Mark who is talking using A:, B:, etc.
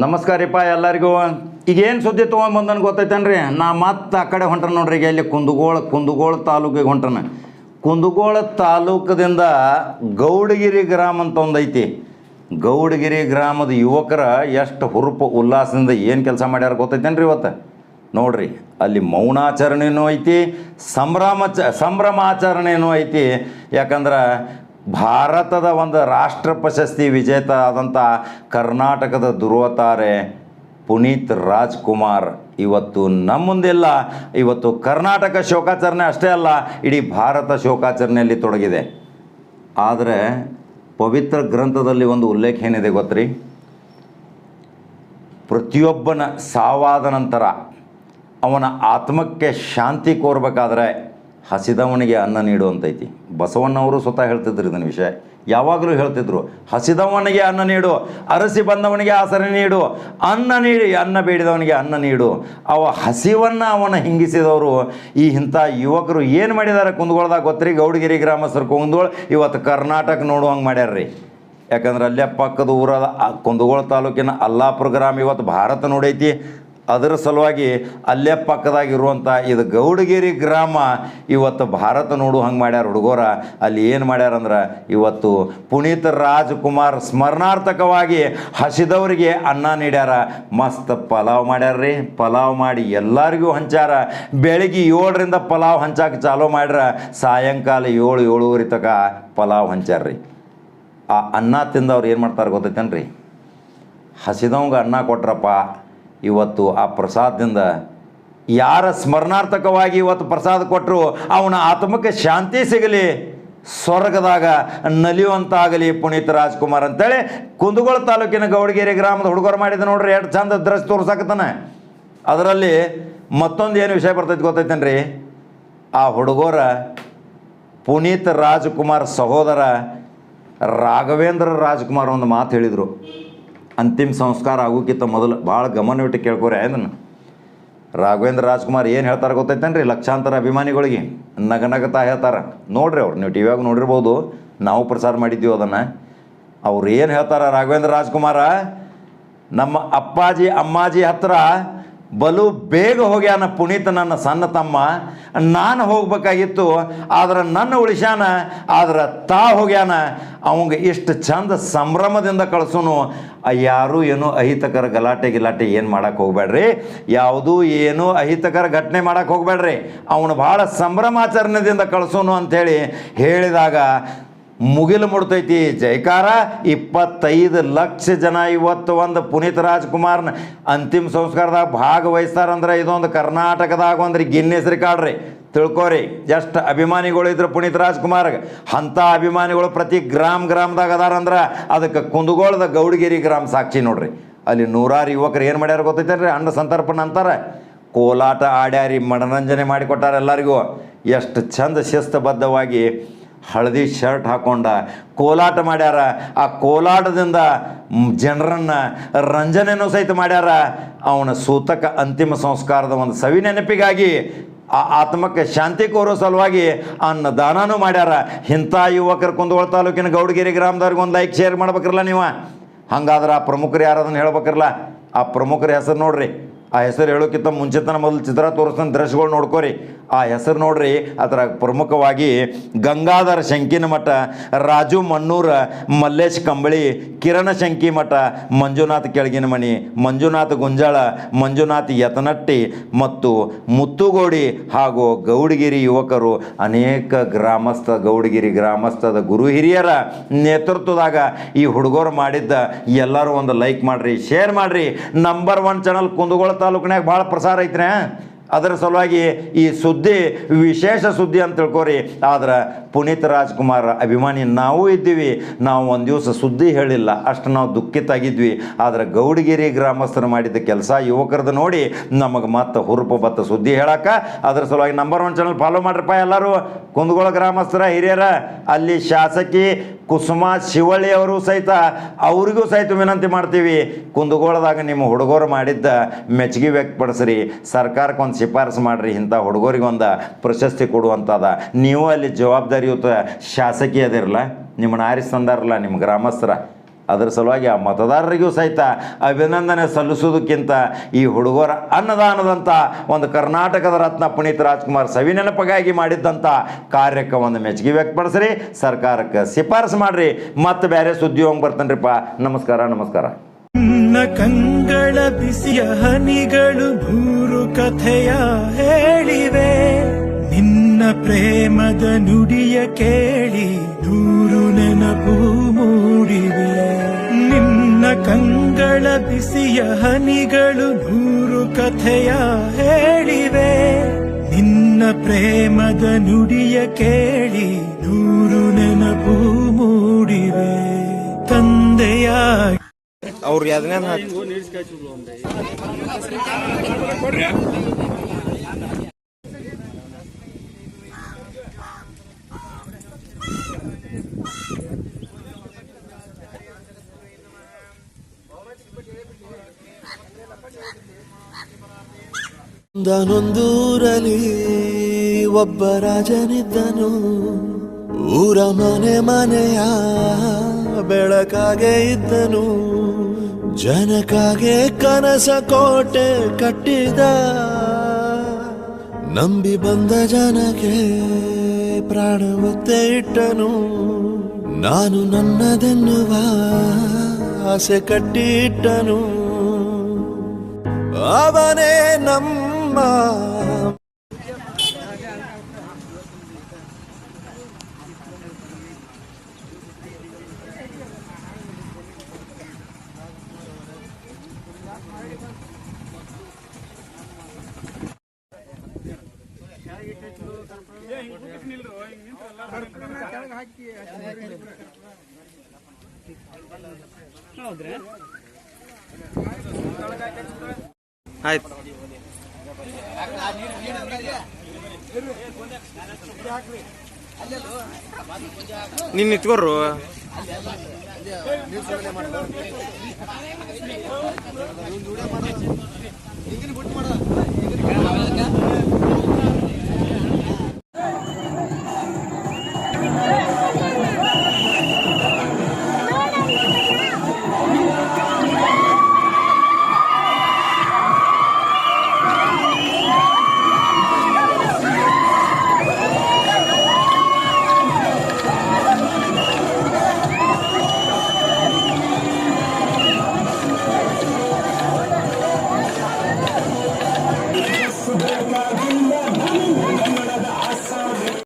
A: ನಮಸ್ಕಾರಪ್ಪ ಎಲ್ಲರಿಗೂ. ಈಗೇನು ಸುದ್ದಿ ತೊಗೊಂಬಂದನು ಗೊತ್ತೈತೇನ್ರಿ? ನಾ ಮತ್ತೆ ಆ ಕಡೆ ಹೊಂಟ್ರೆ ನೋಡ್ರಿ. ಈಗ ಇಲ್ಲಿ ಕುಂದಗೋಳ ತಾಲೂಕಿಗೆ ಹೊಂಟನ. ಕುಂದಗೋಳ ತಾಲೂಕದಿಂದ ಗೌಡಗಿರಿ ಗ್ರಾಮ ಅಂತ ಒಂದೈತಿ. ಗೌಡಗಿರಿ ಗ್ರಾಮದ ಯುವಕರ ಎಷ್ಟು ಹುರುಪು ಉಲ್ಲಾಸದಿಂದ ಏನು ಕೆಲಸ ಮಾಡ್ಯಾರ ಗೊತ್ತೈತೇನ್ರಿ ಇವತ್ತು? ನೋಡ್ರಿ, ಅಲ್ಲಿ ಮೌನಾಚರಣೆನೂ ಐತಿ, ಸಂಭ್ರಮಾಚರಣೆನೂ ಐತಿ. ಯಾಕಂದ್ರೆ ಭಾರತದ ಒಂದು ರಾಷ್ಟ್ರ ಪ್ರಶಸ್ತಿ ವಿಜೇತ ಆದಂಥ ಕರ್ನಾಟಕದ ಧ್ರುವತಾರೆ ಪುನೀತ್ ರಾಜ್ಕುಮಾರ್ ಇವತ್ತು ನಮ್ಮ ಮುಂದೆಲ್ಲ. ಇವತ್ತು ಕರ್ನಾಟಕ ಶೋಕಾಚರಣೆ ಅಷ್ಟೇ ಅಲ್ಲ, ಇಡೀ ಭಾರತ ಶೋಕಾಚರಣೆಯಲ್ಲಿ ತೊಡಗಿದೆ. ಆದರೆ ಪವಿತ್ರ ಗ್ರಂಥದಲ್ಲಿ ಒಂದು ಉಲ್ಲೇಖ ಏನಿದೆ ಗೊತ್ತ್ರಿ? ಪ್ರತಿಯೊಬ್ಬನ ಸಾವಾದ ನಂತರ ಅವನ ಆತ್ಮಕ್ಕೆ ಶಾಂತಿ ಕೋರಬೇಕಾದ್ರೆ ಹಸಿದವನಿಗೆ ಅನ್ನ ನೀಡು ಅಂತೈತಿ. ಬಸವಣ್ಣವರು ಸ್ವತಃ ಹೇಳ್ತಿದ್ರು ಇದನ್ನ ವಿಷಯ, ಯಾವಾಗಲೂ ಹೇಳ್ತಿದ್ರು. ಹಸಿದವನಿಗೆ ಅನ್ನ ನೀಡು, ಅರಸಿ ಬಂದವನಿಗೆ ಆಸರೆ ನೀಡು, ಅನ್ನ ಬೇಡಿದವನಿಗೆ ಅನ್ನ ನೀಡು. ಹಸಿವನ್ನು ಅವನ ಹಿಂಗಿಸಿದವರು ಇಂಥ ಯುವಕರು ಏನು ಮಾಡಿದ್ದಾರೆ ಕುಂದಗೋಳದಾಗ ಗೊತ್ತ್ರಿ? ಗೌಡಗಿರಿ ಗ್ರಾಮಸ್ಥರು ಕುಂದಗೋಳ ಇವತ್ತು ಕರ್ನಾಟಕ ನೋಡುವಂಗೆ ಮಾಡ್ಯಾರ್ರಿ. ಯಾಕಂದ್ರೆ ಅಲ್ಲೇ ಪಕ್ಕದ ಊರಾದ ಕುಂದಗೋಳ ತಾಲೂಕಿನ ಅಲ್ಲಾಪುರ ಗ್ರಾಮ ಇವತ್ತು ಭಾರತ ನೋಡೈತಿ. ಅದರ ಸಲುವಾಗಿ ಅಲ್ಲೇ ಪಕ್ಕದಾಗಿರುವಂಥ ಇದು ಗೌಡಗಿರಿ ಗ್ರಾಮ ಇವತ್ತು ಭಾರತ ನೋಡು ಹಂಗೆ ಮಾಡ್ಯಾರ ಹುಡುಗರ. ಅಲ್ಲಿ ಏನು ಮಾಡ್ಯಾರಂದ್ರೆ ಇವತ್ತು ಪುನೀತ್ ರಾಜ್ಕುಮಾರ್ ಸ್ಮರಣಾರ್ಥಕವಾಗಿ ಹಸಿದವರಿಗೆ ಅನ್ನ ನೀಡ್ಯಾರ. ಮಸ್ತ್ ಪಲಾವ್ ಮಾಡ್ಯಾರ್ರಿ. ಪಲಾವ್ ಮಾಡಿ ಎಲ್ಲರಿಗೂ ಹಂಚಾರ. ಬೆಳಿಗ್ಗೆ 7ರಿಂದ ಪಲಾವ್ ಹಂಚಾಕ ಚಾಲೂ ಮಾಡ್ರ, ಸಾಯಂಕಾಲ 7-7:30 ತನಕ ಪಲಾವ್ ಹಂಚಾರ್ರಿ. ಆ ಅನ್ನ ತಿಂದವ್ರು ಏನು ಮಾಡ್ತಾರೆ ಗೊತ್ತೈತೇನ್ರಿ? ಹಸಿದವಂಗೆ ಅನ್ನ ಕೊಟ್ರಪ್ಪ. ಇವತ್ತು ಆ ಪ್ರಸಾದದಿಂದ ಯಾರ ಸ್ಮರಣಾರ್ಥಕವಾಗಿ ಇವತ್ತು ಪ್ರಸಾದ ಕೊಟ್ಟರು ಅವನ ಆತ್ಮಕ್ಕೆ ಶಾಂತಿ ಸಿಗಲಿ, ಸ್ವರ್ಗದಾಗ ನಲಿಯುವಂತಾಗಲಿ ಪುನೀತ್ ರಾಜ್ಕುಮಾರ್ ಅಂತೇಳಿ ಕುಂದಗೋಳ ತಾಲೂಕಿನ ಗೌಡಗಿರಿ ಗ್ರಾಮದ ಹುಡುಗರು ಮಾಡಿದ ನೋಡ್ರಿ. ಎಷ್ಟು ಚಂದ ಡ್ರೆಸ್ ತೋರ್ಸಾಕತ್ತಾನೆ. ಅದರಲ್ಲಿ ಮತ್ತೊಂದು ಏನು ವಿಷಯ ಬರ್ತೈತೆ ಗೊತ್ತೈತೇನ್ರಿ? ಆ ಹುಡುಗರ ಪುನೀತ್ ರಾಜ್ಕುಮಾರ್ ಸಹೋದರ ರಾಘವೇಂದ್ರ ರಾಜ್ಕುಮಾರ್ ಒಂದು ಮಾತು ಹೇಳಿದರು. ಅಂತಿಮ ಸಂಸ್ಕಾರ ಆಗೋಕ್ಕಿಂತ ಮೊದಲು ಭಾಳ ಗಮನವಿಟ್ಟು ಕೇಳ್ಕೊರಿ ಅದನ್ನು. ರಾಘವೇಂದ್ರ ರಾಜ್ಕುಮಾರ್ ಏನು ಹೇಳ್ತಾರೆ ಗೊತ್ತೈತೇನ್ರಿ? ಲಕ್ಷಾಂತರ ಅಭಿಮಾನಿಗಳಿಗೆ ನಗನಗತಾ ಹೇಳ್ತಾರೆ. ನೋಡ್ರಿ, ಅವ್ರು ನೀವು ಟಿ ವಿಯಾಗ ನೋಡಿರ್ಬೋದು, ನಾವು ಪ್ರಸಾರ ಮಾಡಿದ್ದೀವಿ ಅದನ್ನು. ಅವ್ರು ಏನು ಹೇಳ್ತಾರೆ ರಾಘವೇಂದ್ರ ರಾಜ್ಕುಮಾರ? ನಮ್ಮ ಅಪ್ಪಾಜಿ ಅಮ್ಮಾಜಿ ಹತ್ರ ಬಲು ಬೇಗ ಹೋಗ್ಯಾನ ಪುನೀತ್ ನನ್ನ ಸಣ್ಣ ತಮ್ಮ. ನಾನು ಹೋಗ್ಬೇಕಾಗಿತ್ತು, ಆದ್ರೆ ನನ್ನ ಉಳಿಸ್ಯಾನ, ಆದ್ರೆ ಹೋಗ್ಯಾನ. ಅವಂಗೆ ಇಷ್ಟು ಚಂದ ಸಂಭ್ರಮದಿಂದ ಕಳ್ಸೋನು. ಯಾರೂ ಏನೂ ಅಹಿತಕರ ಗಲಾಟೆ ಏನು ಮಾಡೋಕ್ಕೆ ಹೋಗ್ಬೇಡ್ರಿ. ಯಾವುದೂ ಏನೂ ಅಹಿತಕರ ಘಟನೆ ಮಾಡೋಕ್ಕೆ ಹೋಗ್ಬೇಡ್ರಿ. ಅವನು ಭಾಳ ಸಂಭ್ರಮಾಚರಣೆದಿಂದ ಕಳ್ಸೋನು ಅಂಥೇಳಿ ಹೇಳಿದಾಗ ಮುಗಿಲು ಮುಡ್ತೈತಿ ಜೈಕಾರ. 25 ಲಕ್ಷ ಜನ ಇವತ್ತು ಒಂದು ಪುನೀತ್ ರಾಜ್ಕುಮಾರ್ನ ಅಂತಿಮ ಸಂಸ್ಕಾರದಾಗ ಭಾಗವಹಿಸ್ತಾರಂದ್ರೆ ಇದೊಂದು ಕರ್ನಾಟಕದಾಗ ಒಂದು ಗಿನ್ನೆಸ್ ರೆಕಾರ್ಡ್ ರೀ. ತಿಳ್ಕೊರಿ, ಎಷ್ಟು ಅಭಿಮಾನಿಗಳಿದ್ರು ಪುನೀತ್ ರಾಜ್ಕುಮಾರ್ಗೆ. ಅಂಥ ಅಭಿಮಾನಿಗಳು ಪ್ರತಿ ಗ್ರಾಮದಾಗ ಅದಾರಂದ್ರೆ ಅದಕ್ಕೆ ಕುಂದಗೋಳದ ಗೌಡಗಿರಿ ಗ್ರಾಮ ಸಾಕ್ಷಿ ನೋಡ್ರಿ. ಅಲ್ಲಿ ನೂರಾರು ಯುವಕರು ಏನು ಮಾಡ್ಯಾರ ಗೊತ್ತೈತೇನ್ರಿ? ಅನ್ನ ಸಂತರ್ಪಣೆ ಅಂತಾರೆ. ಕೋಲಾಟ ಆಡ್ಯಾರಿ, ಮನರಂಜನೆ ಮಾಡಿಕೊಟ್ಟಾರ ಎಲ್ಲರಿಗೂ. ಎಷ್ಟು ಚಂದ ಶಿಸ್ತಬದ್ಧವಾಗಿ ಹಳದಿ ಶರ್ಟ್ ಹಾಕೊಂಡ ಕೋಲಾಟ ಮಾಡ್ಯಾರ. ಆ ಕೋಲಾಟದಿಂದ ಜನರನ್ನು ರಂಜನೆನೂ ಸಹಿತ ಮಾಡ್ಯಾರ. ಅವನ ಸೂತಕ ಅಂತಿಮ ಸಂಸ್ಕಾರದ ಒಂದು ಸವಿ ನೆನಪಿಗಾಗಿ, ಆ ಆತ್ಮಕ್ಕೆ ಶಾಂತಿ ಕೋರೋ ಸಲುವಾಗಿ ಅನ್ನದಾನನೂ ಮಾಡ್ಯಾರ. ಇಂಥ ಯುವಕರು ಕುಂದಗೋಳ ತಾಲೂಕಿನ ಗೌಡಗಿರಿ ಗ್ರಾಮದವ್ರಿಗೆ ಒಂದು ಲೈಕ್ ಶೇರ್ ಮಾಡ್ಬೇಕಿರಲ್ಲ ನೀವು. ಹಂಗಾದ್ರೆ ಆ ಪ್ರಮುಖರು ಯಾರದನ್ನು ಹೇಳ್ಬೇಕಿರಲ್ಲ. ಆ ಪ್ರಮುಖರ ಹೆಸರು ನೋಡ್ರಿ. ಆ ಹೆಸರು ಹೇಳೋಕ್ಕಿಂತ ಮುಂಚಿತನ ಮೊದಲು ಚಿತ್ರ ತೋರಿಸ್ತಾನೆ ದೃಶ್ಯಗಳು ನೋಡ್ಕೋರಿ. ಆ ಹೆಸರು ನೋಡ್ರಿ. ಅದರ ಪ್ರಮುಖವಾಗಿ ಗಂಗಾಧರ ಶಂಕಿನಮಠ, ರಾಜು ಮಣ್ಣೂರ, ಮಲ್ಲೇಶ್ ಕಂಬಳಿ, ಕಿರಣ ಶಂಕಿಮಠ, ಮಂಜುನಾಥ್ ಕೆಳಗಿನ ಮನಿ, ಮಂಜುನಾಥ್ ಗುಂಜಾಳ, ಮಂಜುನಾಥ್ ಯತನಟ್ಟಿ ಮತ್ತು ಮುತ್ತುಗೋಡಿ ಹಾಗೂ ಗೌಡಗಿರಿ ಯುವಕರು ಅನೇಕ ಗೌಡಗಿರಿ ಗ್ರಾಮಸ್ಥದ ಗುರು ಹಿರಿಯರ ನೇತೃತ್ವದಾಗ ಈ ಹುಡುಗರು ಮಾಡಿದ್ದ ಎಲ್ಲರೂ ಒಂದು ಲೈಕ್ ಮಾಡಿರಿ, ಶೇರ್ ಮಾಡಿರಿ. ನಂಬರ್ 1 ಚಾನಲ್ ಕುಂದಗೋಳ ತಾಲೂಕಿನಾಗ ಭಾಳ ಪ್ರಸಾರ ಐತ್ರಿ. ಅದರ ಸಲುವಾಗಿ ಈ ಸುದ್ದಿ ವಿಶೇಷ ಸುದ್ದಿ ಅಂತ ತಿಳ್ಕೊರಿ. ಆದ್ರೆ ಪುನೀತ್ ರಾಜ್ಕುಮಾರ್ ಅಭಿಮಾನಿ ನಾವು ಇದ್ದೀವಿ. ನಾವು ಒಂದು ದಿವಸ ಸುದ್ದಿ ಹೇಳಿಲ್ಲ, ಅಷ್ಟು ನಾವು ದುಃಖಿತಾಗಿದ್ವಿ. ಆದರೆ ಗೌಡಗಿರಿ ಗ್ರಾಮಸ್ಥರು ಮಾಡಿದ್ದ ಕೆಲಸ ಯುವಕರದ್ದು ನೋಡಿ ನಮಗೆ ಮತ್ತೆ ಹುರುಪು ಬತ್ತ ಸುದ್ದಿ ಹೇಳಕ್ಕೆ. ಅದರ ಸಲುವಾಗಿ ನಂಬರ್ 1 ಚಾನಲ್ ಫಾಲೋ ಮಾಡ್ರಪ್ಪ ಎಲ್ಲರೂ. ಕುಂದಗೋಳ ಗ್ರಾಮಸ್ಥರ ಹಿರಿಯರ, ಅಲ್ಲಿ ಶಾಸಕಿ ಕುಸುಮಾ ಶಿವಳ್ಳಿ ಅವರು ಸಹಿತ, ಅವರಿಗೂ ಸಹಿತ ವಿನಂತಿ ಮಾಡ್ತೀವಿ, ಕುಂದಗೋಳದಾಗ ನಿಮ್ಮ ಹುಡುಗರು ಮಾಡಿದ್ದ ಮೆಚ್ಚುಗೆ ವ್ಯಕ್ತಪಡಿಸ್ರಿ. ಸರ್ಕಾರಕ್ಕೆ ಒಂದು ಶಿಫಾರಸು ಮಾಡಿರಿ, ಇಂಥ ಹುಡುಗರಿಗೆ ಒಂದು ಪ್ರಶಸ್ತಿ ಕೊಡುವಂಥದ. ನೀವು ಅಲ್ಲಿ ಜವಾಬ್ದಾರಿಯುತ ಶಾಸಕಿ ಅದಿರಲ್ಲ, ನಿಮ್ಮನ್ನು ಆರಿಸಿ ತಂದಾರಲ್ಲ ನಿಮ್ಮ ಗ್ರಾಮಸ್ಥರ, ಅದರ ಸಲುವಾಗಿ ಆ ಮತದಾರರಿಗೂ ಸಹಿತ ಅಭಿನಂದನೆ ಸಲ್ಲಿಸೋದಕ್ಕಿಂತ ಈ ಹುಡುಗರ ಅನ್ನದಾನದಂಥ ಒಂದು ಕರ್ನಾಟಕದ ರತ್ನ ಪುನೀತ್ ರಾಜ್ಕುಮಾರ್ ಸವಿನೆನಪಿಗಾಗಿ ಮಾಡಿದ್ದಂಥ ಕಾರ್ಯಕ್ಕೆ ಒಂದು ಮೆಚ್ಚುಗೆ ವ್ಯಕ್ತಪಡಿಸ್ರಿ, ಸರ್ಕಾರಕ್ಕೆ ಶಿಫಾರಸು ಮಾಡಿರಿ. ಮತ್ತು ಬೇರೆ ಸುದ್ದಿ ಹೋಗಿ ಬರ್ತಾನ್ರಿಪ್ಪ. ನಮಸ್ಕಾರ.
B: ಕಂಗಳ ಬಿಸಿಯ ಹನಿಗಳು ಮೂರು ಕಥೆಯ ಹೇಳಿವೆ, ನಿನ್ನ ಪ್ರೇಮದ ನುಡಿಯ ಕೇಳಿ ನೂರು ನೆನಪು ಮೂಡಿವೆ. ನಿನ್ನ ಕಂಗಳ ಬಿಸಿಯ ಹನಿಗಳು ನೂರು ಕಥೆಯ ಹೇಳಿವೆ, ನಿನ್ನ ಪ್ರೇಮದ ನುಡಿಯ ಕೇಳಿ ನೂರು ನೆನಪು ಮೂಡಿವೆ. ತಂದೆಯ
C: ಅವ್ರು ಯಾವ್ದನ್ನ
B: ಒಂದನೊಂದೂರಲ್ಲಿ ಒಬ್ಬ ರಾಜನಿದ್ದನು, ಊರ ಮನೆಯ ಬೆಳಕಾಗೆ ಇದ್ದನು. ಜನಕಾಗೆ ಕನಸ ಕೋಟೆ ಕಟ್ಟಿದ, ನಂಬಿ ಬಂದ ಜನಕ್ಕೆ ಪ್ರಾಣ ಒತ್ತೆ ಇಟ್ಟನು. ನಾನು ನನ್ನದೆನ್ನುವ ಆಸೆ ಕಟ್ಟಿಟ್ಟನು, ಅವನೇ ನಮ್ಮ
C: ಆಯ್ತು. ನೀನ್ ನಿಂತ್ಕೊರ್ರು.